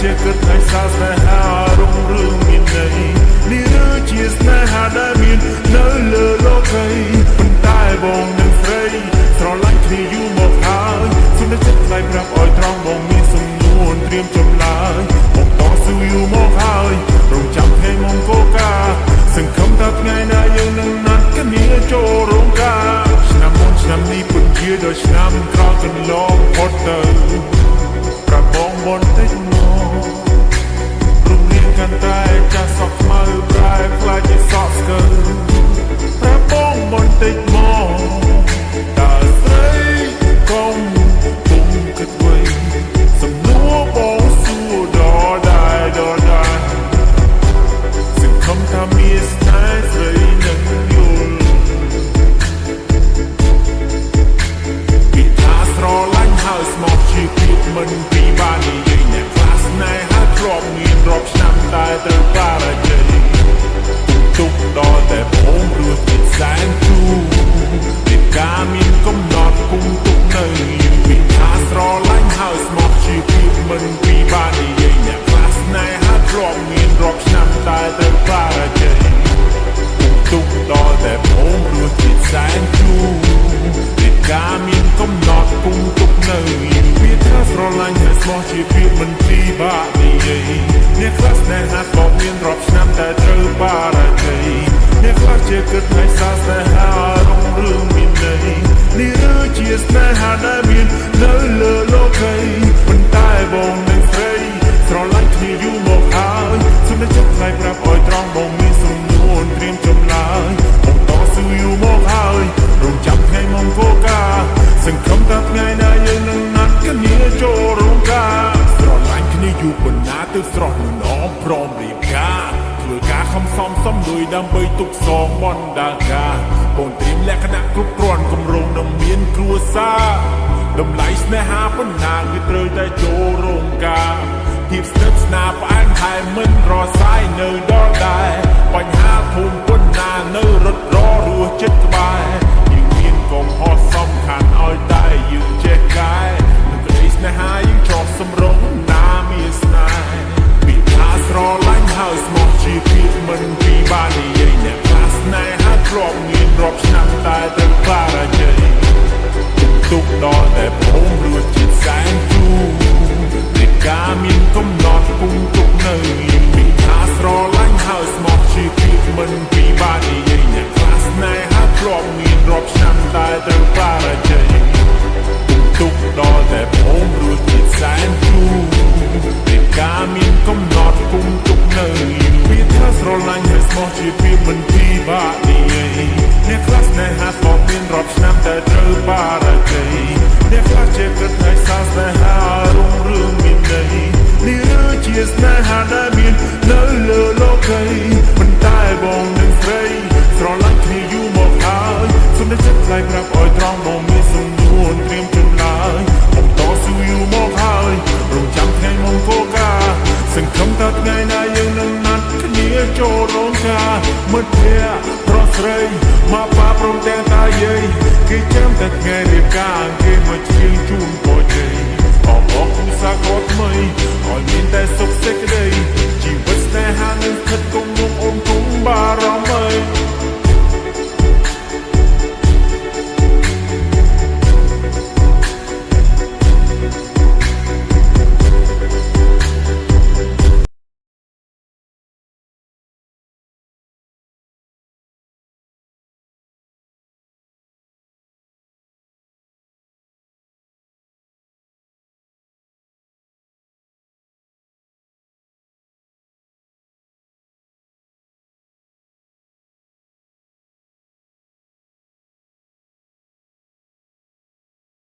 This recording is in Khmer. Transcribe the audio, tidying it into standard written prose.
ជាគិតឲ្យសាស្នេហារុងរឿងមានន័យនេះឬជាស្នេហាដែលមាននៅលើលោកីប៉ុន្តែបងនឹងស្រីស្រឡាញ់គ្នាយូរមកហើយសុំតែចិត្តថ្លៃប្រាប់ឲ្យត្រង់បងមានសំនួនត្រៀមចម្លើយបងតស៊ូយូរមកហើយរងចាំថ្ងៃមង្គលការសង្ឃឹមថាថ្ងៃណាយើងនឹងណាត់គ្នាចូលរោងការឆ្នាំមុនឆ្នាំនេះពិតជាដល់ឆ្នាំក្រោយកន្លងផុតទៅប្របងបន្តិចមករូបរាងកាន់តែចាស់សក់ខ្មៅប្រែខ្លាចជាសក់ស្កើប្របងបន្តិចមកតើស្រីកុំពុំគិតໄວសំណួរបងសួរដល់ដែរសង្ឃឹមថាមានស្នេហ៍ស្រីនឹងយល់ពីថាស្រឡាញ់ហើយស្មោះជាភាពមិនពីបាននិយាយអ្នកខ្លះស្នេហាធ្លាប់មានរាប់ឆ្នាំតែត្រូវបរាជ័យទុកដល់តែผมរស់ជាតិសែនជូរពីការមានកំណត់គង់ទុកនៅពីថាស្រឡាញ់ហើយស្មោះជាភាពមិនពីបាននិយាយអ្នកខ្លះស្នេហាធ្លាប់មានរាប់ឆ្នាំតែត្រូវបរាជ័យទុកដល់តែผมរស់ជាតិសែនជូរពីការមានកំណត់គង់ទុកនៅពីថាស្រឡាញ់ហើយស្មោះជាភាពមិនពីបាននិយាយអ្នកខ្លះស្នេហាធ្លាប់មានរាប់ឆ្នាំតែត្រូវបរាជ័យអ្នកខ្លះជាគិតឲ្យសាស្នេហារុងរឿងមានន័យនេះឬជាស្នេហាដែលមាននៅលើលោកីប៉ុន្តែបងនឹងស្រីស្រឡាញ់គ្នាយូរមកហើយសុំតែចិត្តថ្លៃប្រាប់ឲ្យត្រង់បងមានសំនួនត្រៀមចម្លើយបងតស៊ូយូរមកហើយរងចាំថ្ងៃមង្គលការសង្ឃឹមថាថ្ងៃណាយើងនឹងណាត់គ្នាចូលរោងការស្រឡាញ់គ្នាយូរប៉ុណ្ណាទើបស្រស់នឹងអមព្រមរៀបការធ្វើការខំសំសំលុយដើម្បីទុកសងបណ្ដាការបងត្រៀមលក្ខណៈគ្រប់គ្រាន់គម្រោងនឹងមានគ្រួសារតម្លៃស្នេហាប៉ុណ្ណាគឺត្រូវតែចូលរោងការភាពស្និទ្ធស្នាលផ្អែមហើយមិនរសាយនៅដល់ដែរបញ្ហាធំប៉ុណ្ណានៅរត់ររស់ចិត្តក្បែរយើងមានកំហុសសំខាន់ឲ្យតែយើងចេះកែនឹងក្តីស្នេហាយើងចោះសម្រុងណាមានស្នេហ៍ពីថាស្រឡាញ់ហើយស្មោះជាភាពមិនពីបាននិយាយអ្នកខ្លះស្នេហាធ្លាប់មានរាប់ឆ្នាំតែត្រូវបរាជ័យទុកដល់តែผมរស់ជាតិសែនជូរពីការមានកំណត់គង់ទុកនៅពីថាស្រឡាញ់ហើយស្មោះជាភាពមិនពីបាននិយាយអ្នកខ្លះស្នេហាធ្លាប់មានរាប់ឆ្នាំតែត្រូវបរាជ័យទុកដល់តែผมរស់ជាតិសែនជូរពីការមានកំណត់គង់ទុកនៅពីថាស្រឡាញ់ហើយស្មោះជាភាពមិនពីបាននិយាយអ្នកខ្លះស្នេហាធ្លាប់មានរាប់ឆ្នាំតែត្រូវបរាជ័យអ្នកខ្លះជាគិតឲ្យសាស្នេហារុងរឿងមានន័យនេះឬជាស្នេហាដែលមាននៅលើលោកីប៉ុន្តែបងនឹងស្រីស្រឡាញ់គ្នាយូរមកហើយសុំតែចិត្តថ្លៃប្រាប់ឲ្យត្រង់បងមានសំនួនត្រៀមចម្លើយបងតស៊ូយូរមកហើយរងចាំថ្ងៃមង្គលការសង្ឃឹមថាថ្ងៃណាយើងនឹងណាត់គ្នាចូលរោងការមិត្តភក្តិប្រុសស្រីមកប៉ាព្រមទាំងតាយាយគេចាំតែថ្ងៃរៀបការគេមកជៀងជូនពរជ័យអបអរគូសាកថ្មីឲ្យមានតែសុខសេចក្តី